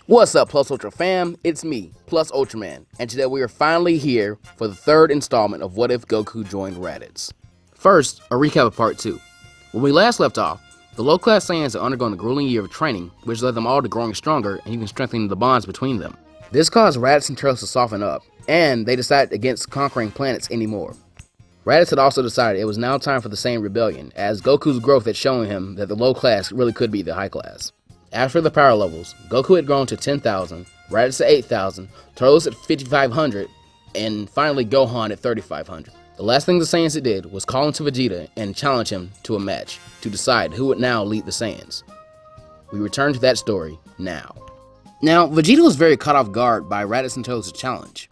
What's up, Plus Ultra fam? It's me, Plus Ultraman, and today we are finally here for the third installment of What If Goku Joined Raditz. First, a recap of Part 2. When we last left off, the low-class Saiyans had undergone a grueling year of training, which led them all to growing stronger and even strengthening the bonds between them. This caused Raditz and Turles to soften up, and they decided against conquering planets anymore. Raditz had also decided it was now time for the Saiyan Rebellion, as Goku's growth had shown him that the low class really could be the high class. After the power levels, Goku had grown to 10,000, Raditz to 8,000, Turles at 5,500, and finally Gohan at 3,500. The last thing the Saiyans did was call into Vegeta and challenge him to a match to decide who would now lead the Saiyans. We return to that story now. Now, Vegeta was very caught off guard by Raditz and Turles' challenge,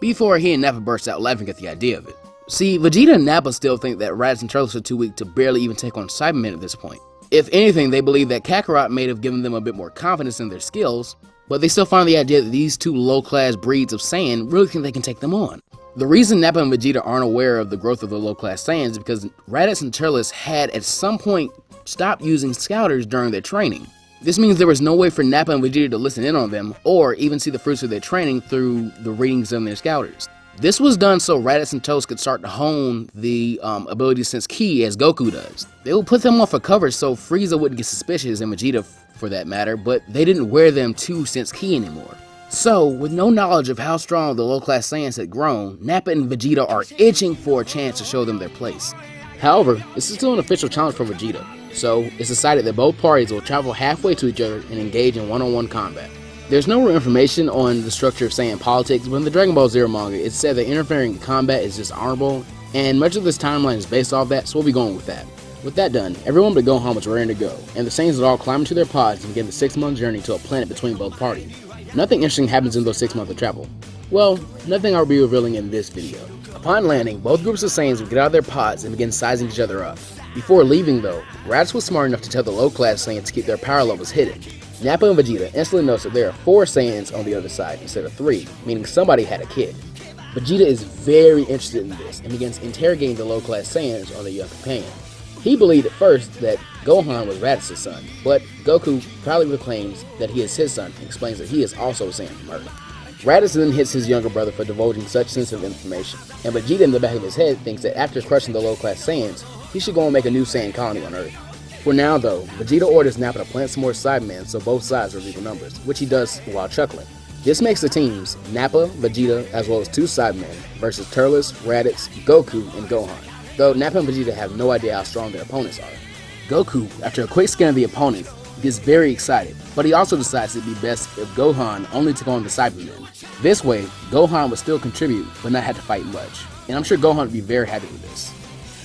before he and Nappa burst out laughing at the idea of it. See, Vegeta and Nappa still think that Raditz and Turles are too weak to barely even take on Cybermen at this point. If anything, they believe that Kakarot may have given them a bit more confidence in their skills, but they still find the idea that these two low-class breeds of Saiyan really think they can take them on. The reason Nappa and Vegeta aren't aware of the growth of the low-class Saiyans is because Raditz and Turles had at some point stopped using scouters during their training. This means there was no way for Nappa and Vegeta to listen in on them, or even see the fruits of their training through the readings of their scouters. This was done so Raditz and Turles could start to hone the ability to sense Ki as Goku does. They would put them off for cover so Frieza wouldn't get suspicious, and Vegeta for that matter, but they didn't wear them to sense Ki anymore. So, with no knowledge of how strong the low-class Saiyans had grown, Nappa and Vegeta are itching for a chance to show them their place. However, this is still an official challenge for Vegeta, so it's decided that both parties will travel halfway to each other and engage in one-on-one combat. There's no real information on the structure of Saiyan politics, but in the Dragon Ball Z manga, it's said that interfering in combat is dishonorable, and much of this timeline is based off that, so we'll be going with that. With that done, everyone but Gohan was raring to go, and the Saiyans would all climb into their pods and begin the 6-month journey to a planet between both parties. Nothing interesting happens in those 6 months of travel. Well, nothing I'll be revealing in this video. Upon landing, both groups of Saiyans would get out of their pods and begin sizing each other up. Before leaving though, Raditz was smart enough to tell the low-class Saiyans to keep their power levels hidden. Nappa and Vegeta instantly notice that there are 4 Saiyans on the other side instead of 3, meaning somebody had a kid. Vegeta is very interested in this and begins interrogating the low-class Saiyans on their young companion. He believed at first that Gohan was Raditz's son, but Goku proudly proclaims that he is his son and explains that he is also a Saiyan from Earth. Raditz then hits his younger brother for divulging such sensitive information, and Vegeta in the back of his head thinks that after crushing the low-class Saiyans, he should go and make a new Saiyan colony on Earth. For now though, Vegeta orders Nappa to plant some more Cybermen so both sides are equal numbers, which he does while chuckling. This makes the teams Nappa, Vegeta, as well as 2 Cybermen versus Turles, Raditz, Goku, and Gohan, though Nappa and Vegeta have no idea how strong their opponents are. Goku, after a quick scan of the opponent, gets very excited, but he also decides it'd be best if Gohan only took on the Cybermen. This way, Gohan would still contribute, but not have to fight much, and I'm sure Gohan would be very happy with this.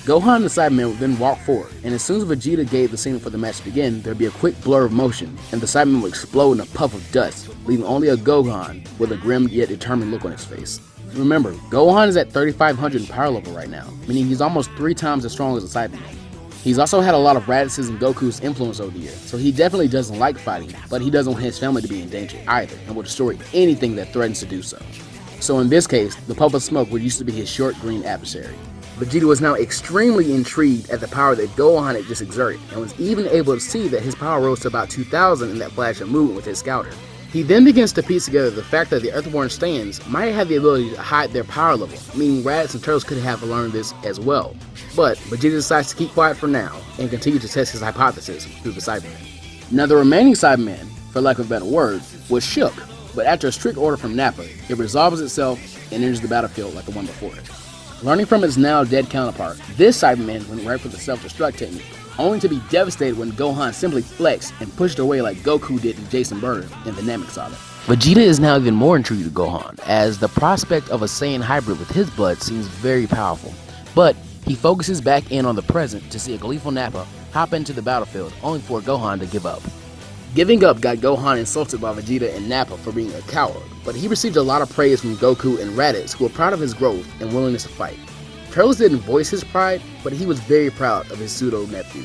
Gohan and the Cybermen would then walk forward, and as soon as Vegeta gave the signal for the match to begin, there'd be a quick blur of motion, and the Cybermen would explode in a puff of dust, leaving only a Gohan with a grim yet determined look on his face. Remember, Gohan is at 3,500 in power level right now, meaning he's almost 3 times as strong as a Cyberman. He's also had a lot of Raditz's and Goku's influence over the years, so he definitely doesn't like fighting, but he doesn't want his family to be in danger either, and will destroy anything that threatens to do so. So in this case, the puff of smoke would used to be his short green adversary. Vegeta was now extremely intrigued at the power that Gohan had just exerted, and was even able to see that his power rose to about 2,000 in that flash of movement with his scouter. He then begins to piece together the fact that the Earthborn Saiyans might have the ability to hide their power level, meaning Raditz and Turles could have learned this as well. But Vegeta decides to keep quiet for now, and continue to test his hypothesis through the Cybermen. Now the remaining Cyberman, for lack of a better word, was shook, but after a strict order from Nappa, it resolves itself and enters the battlefield like the one before it. Learning from its now dead counterpart, this Cyberman went right for the self-destruct technique, only to be devastated when Gohan simply flexed and pushed away like Goku did to Jason Bird in the Namek Saga. Vegeta is now even more intrigued with Gohan, as the prospect of a Saiyan hybrid with his blood seems very powerful. But he focuses back in on the present to see a gleeful Nappa hop into the battlefield, only for Gohan to give up. Giving up got Gohan insulted by Vegeta and Nappa for being a coward, but he received a lot of praise from Goku and Raditz, who were proud of his growth and willingness to fight. Turles didn't voice his pride, but he was very proud of his pseudo-nephew.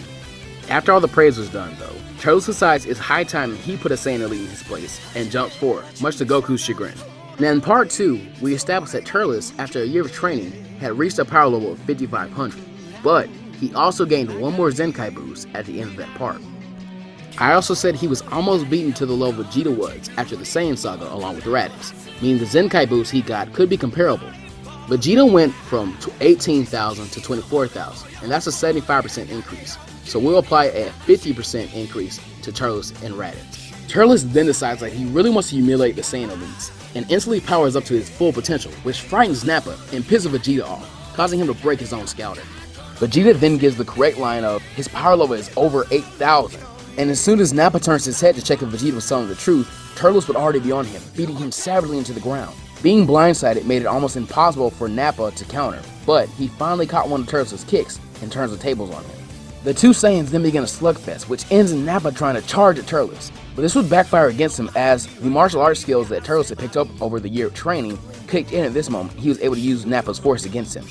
After all the praise was done though, Turles decides it's high time he put a Saiyan elite in his place, and jumps forward, much to Goku's chagrin. Now in part 2, we established that Turles, after a year of training, had reached a power level of 5,500, but he also gained one more Zenkai boost at the end of that part. I also said he was almost beaten to the level Vegeta was after the Saiyan Saga along with Raditz, meaning the Zenkai boost he got could be comparable. Vegeta went from 18,000 to 24,000, and that's a 75% increase, so we'll apply a 50% increase to Turles and Raditz. Turles then decides that he really wants to humiliate the Saiyan elites, and instantly powers up to his full potential, which frightens Nappa and pisses Vegeta off, causing him to break his own scouter. Vegeta then gives the correct line of, his power level is over 8,000, and as soon as Nappa turns his head to check if Vegeta was telling the truth, Turles would already be on him, beating him savagely into the ground. Being blindsided made it almost impossible for Nappa to counter, but he finally caught one of Turles' kicks and turns the tables on him. The two Saiyans then begin a slugfest, which ends in Nappa trying to charge at Turles, but this would backfire against him as the martial arts skills that Turles had picked up over the year of training kicked in at this moment. He was able to use Nappa's force against him.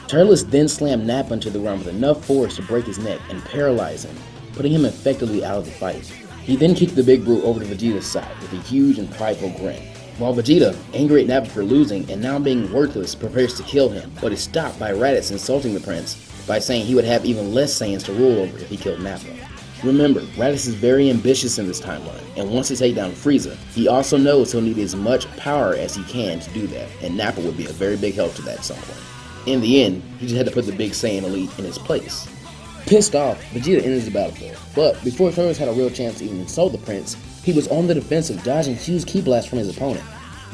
Turles then slammed Nappa into the ground with enough force to break his neck and paralyze him, putting him effectively out of the fight. He then kicked the big brute over to Vegeta's side with a huge and prideful grin, while Vegeta, angry at Nappa for losing and now being worthless, prepares to kill him, but is stopped by Raditz insulting the prince by saying he would have even less Saiyans to rule over if he killed Nappa. Remember, Raditz is very ambitious in this timeline and wants to take down Frieza. He also knows he'll need as much power as he can to do that, and Nappa would be a very big help to that at some point. In the end, he just had to put the big Saiyan elite in his place. Pissed off, Vegeta enters the battlefield, but before Turles had a real chance to even insult the prince, he was on the defensive, dodging huge ki blasts from his opponent.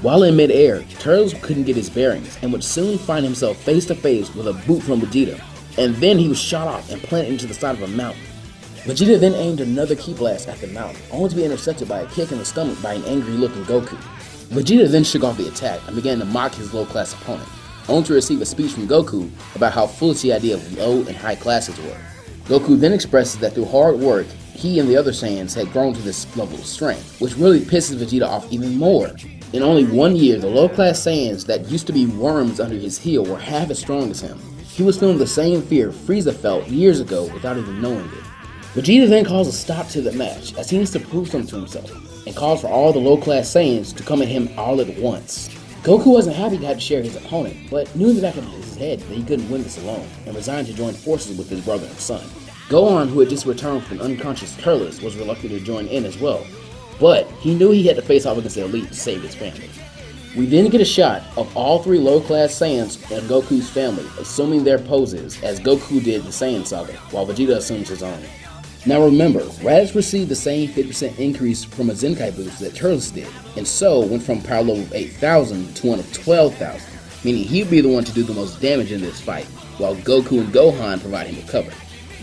While in mid-air, Turles couldn't get his bearings and would soon find himself face to face with a boot from Vegeta, and then he was shot off and planted into the side of a mountain. Vegeta then aimed another ki blast at the mountain, only to be intercepted by a kick in the stomach by an angry-looking Goku. Vegeta then shook off the attack and began to mock his low-class opponent, only to receive a speech from Goku about how foolish the idea of low and high classes were. Goku then expresses that through hard work, he and the other Saiyans had grown to this level of strength, which really pisses Vegeta off even more. In only 1 year, the low-class Saiyans that used to be worms under his heel were half as strong as him. He was feeling the same fear Frieza felt years ago without even knowing it. Vegeta then calls a stop to the match, as he needs to prove something to himself, and calls for all the low-class Saiyans to come at him all at once. Goku wasn't happy to have to share his opponent, but knew in the back of his head that he couldn't win this alone, and resigned to join forces with his brother and son. Gohan, who had just returned from an unconscious Turles, was reluctant to join in as well, but he knew he had to face off against the elite to save his family. We then get a shot of all three low-class Saiyans and Goku's family assuming their poses, as Goku did the Saiyan Saga, while Vegeta assumes his own. Now remember, Raditz received the same 50% increase from a Zenkai boost that Turles did, and so went from power level of 8,000 to one of 12,000, meaning he'd be the one to do the most damage in this fight, while Goku and Gohan provide him with cover.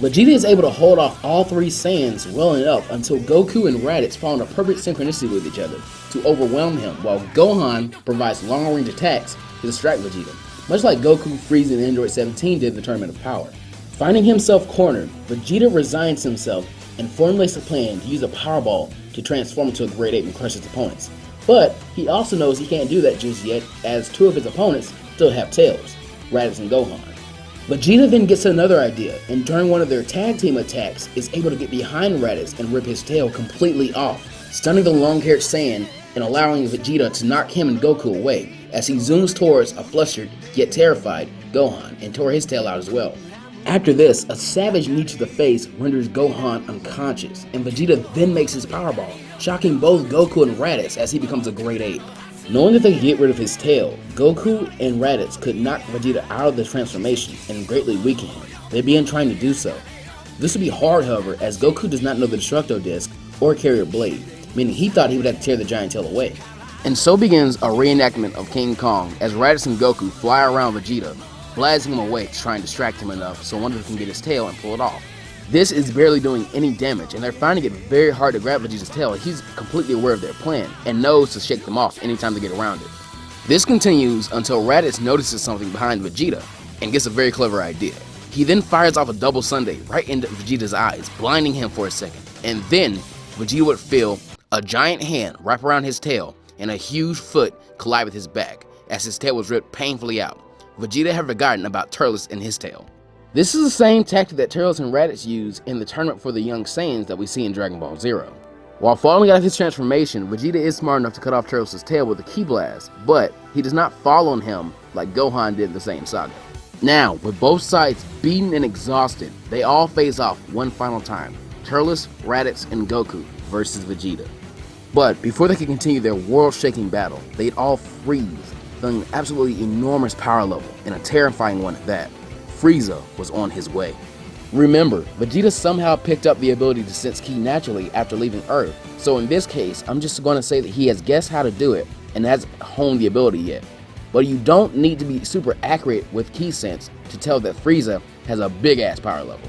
Vegeta is able to hold off all three Saiyans well enough until Goku and Raditz fall in a perfect synchronicity with each other to overwhelm him, while Gohan provides long-range attacks to distract Vegeta, much like Goku, Frieza, and Android 17 did in the Tournament of Power. Finding himself cornered, Vegeta resigns himself and formulates a plan to use a Power Ball to transform into a Great Ape and crush his opponents. But he also knows he can't do that just yet, as two of his opponents still have tails, Raditz and Gohan. Vegeta then gets another idea, and during one of their tag team attacks is able to get behind Raditz and rip his tail completely off, stunning the long-haired Saiyan and allowing Vegeta to knock him and Goku away, as he zooms towards a flustered, yet terrified, Gohan and tore his tail out as well. After this, a savage knee to the face renders Gohan unconscious, and Vegeta then makes his Power Ball, shocking both Goku and Raditz as he becomes a Great Ape. Knowing that they could get rid of his tail, Goku and Raditz could knock Vegeta out of the transformation and greatly weaken him. They began trying to do so. This would be hard, however, as Goku does not know the Destructo Disc or Carrier Blade, meaning he thought he would have to tear the giant tail away. And so begins a reenactment of King Kong as Raditz and Goku fly around Vegeta, blasting him away to try and distract him enough so one of them can get his tail and pull it off. This is barely doing any damage, and they're finding it very hard to grab Vegeta's tail. He's completely aware of their plan and knows to shake them off anytime they get around it. This continues until Raditz notices something behind Vegeta and gets a very clever idea. He then fires off a double Sunday right into Vegeta's eyes, blinding him for a second, and then Vegeta would feel a giant hand wrap around his tail and a huge foot collide with his back as his tail was ripped painfully out. Vegeta had forgotten about Turles and his tail. This is the same tactic that Turles and Raditz use in the tournament for the young Saiyans that we see in Dragon Ball Zero. While falling out of his transformation, Vegeta is smart enough to cut off Turles' tail with a Ki Blast, but he does not fall on him like Gohan did in the Saiyan Saga. Now, with both sides beaten and exhausted, they all face off one final time, Turles, Raditz, and Goku versus Vegeta. But before they could continue their world-shaking battle, they'd all freeze, feeling an absolutely enormous power level, and a terrifying one at that. Frieza was on his way. Remember, Vegeta somehow picked up the ability to sense ki naturally after leaving Earth, so in this case, I'm just going to say that he has guessed how to do it and hasn't honed the ability yet. But you don't need to be super accurate with ki sense to tell that Frieza has a big-ass power level.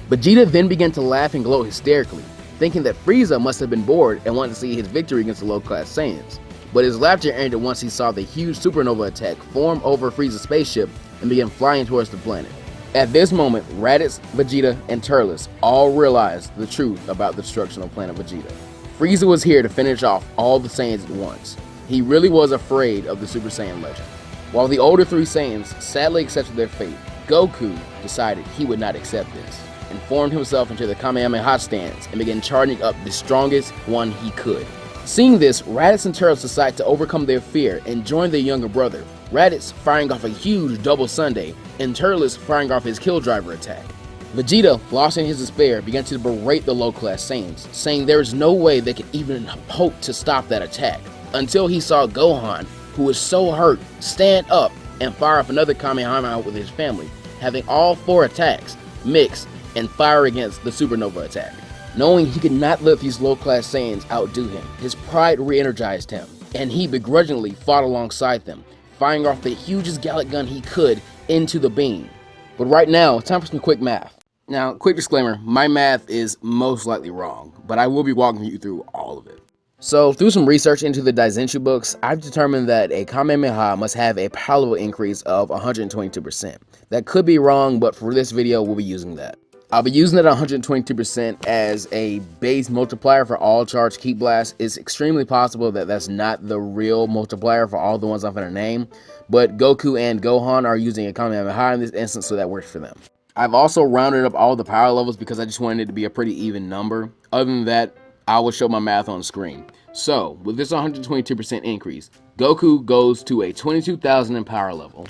Vegeta then began to laugh and gloat hysterically, thinking that Frieza must have been bored and wanted to see his victory against the low-class Saiyans. But his laughter ended once he saw the huge supernova attack form over Frieza's spaceship and began flying towards the planet. At this moment, Raditz, Vegeta, and Turles all realized the truth about the destruction of planet Vegeta. Frieza was here to finish off all the Saiyans at once. He really was afraid of the Super Saiyan legend. While the older three Saiyans sadly accepted their fate, Goku decided he would not accept this, and formed himself into the Kamehameha stance and began charging up the strongest one he could. Seeing this, Raditz and Turles decided to overcome their fear and join their younger brother, Raditz firing off a huge double Sunday, and Turles firing off his Kill Driver attack. Vegeta, lost in his despair, began to berate the low-class Saiyans, saying there is no way they could even hope to stop that attack, until he saw Gohan, who was so hurt, stand up and fire off another Kamehameha with his family, having all 4 attacks mix and fire against the supernova attack. Knowing he could not let these low-class Saiyans outdo him, his pride re-energized him, and he begrudgingly fought alongside them, firing off the hugest Gallic gun he could into the beam. But right now, it's time for some quick math. Now, quick disclaimer, my math is most likely wrong, but I will be walking you through all of it. So, through some research into the Daizenshu books, I've determined that a Kamehameha must have a power level increase of 122%. That could be wrong, but for this video, we'll be using that. I'll be using that 122% as a base multiplier for all charged Ki Blasts. It's extremely possible that that's not the real multiplier for all the ones I'm going to name, but Goku and Gohan are using a Kamehameha in this instance, so that works for them. I've also rounded up all the power levels because I just wanted it to be a pretty even number. Other than that, I will show my math on screen. So, with this 122% increase, Goku goes to a 22,000 in power level,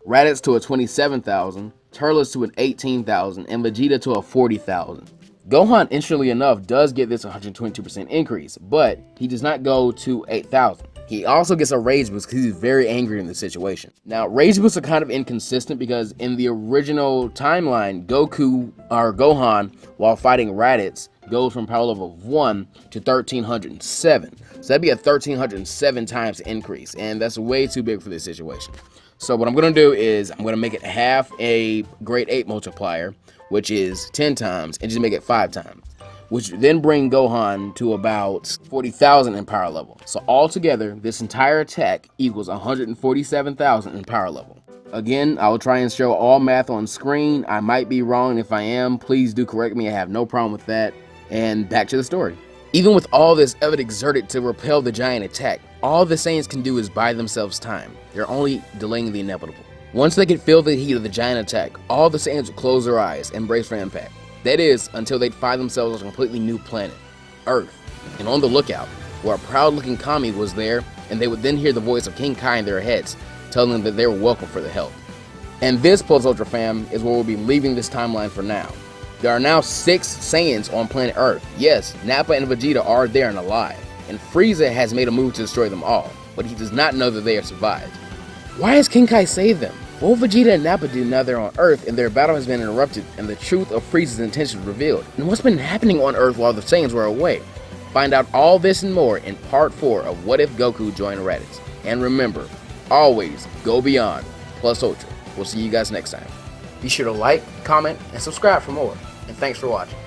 Raditz to a 27,000, Turles to an 18,000, and Vegeta to a 40,000. Gohan, interestingly enough, does get this 122% increase, but he does not go to 8,000. He also gets a rage boost because he's very angry in this situation. Now, rage boosts are kind of inconsistent because in the original timeline, Gohan, while fighting Raditz, goes from power level of 1 to 1307. So that'd be a 1307 times increase, and that's way too big for this situation. So what I'm going to do is I'm going to make it half a grade 8 multiplier, which is 10 times, and just make it 5 times, which then bring Gohan to about 40,000 in power level. So altogether, this entire attack equals 147,000 in power level. Again, I will try and show all math on screen. I might be wrong. If I am, please do correct me. I have no problem with that. And back to the story. Even with all this effort exerted to repel the giant attack, all the Saiyans can do is buy themselves time. They're only delaying the inevitable. Once they can feel the heat of the giant attack, all the Saiyans will close their eyes and brace for impact. That is, until they find themselves on a completely new planet, Earth, and on the lookout, where a proud-looking Kami was there, and they would then hear the voice of King Kai in their heads, telling them that they were welcome for the help. And this, Plus Ultra fam, is where we'll be leaving this timeline for now. There are now 6 Saiyans on planet Earth. Yes, Nappa and Vegeta are there and alive, and Frieza has made a move to destroy them all, but he does not know that they have survived. Why has King Kai saved them? What will Vegeta and Nappa do now they're on Earth and their battle has been interrupted and the truth of Frieza's intentions revealed? And what's been happening on Earth while the Saiyans were away? Find out all this and more in part 4 of What If Goku Joined Raditz. And remember, always go beyond Plus Ultra. We'll see you guys next time. Be sure to like, comment, and subscribe for more. And thanks for watching.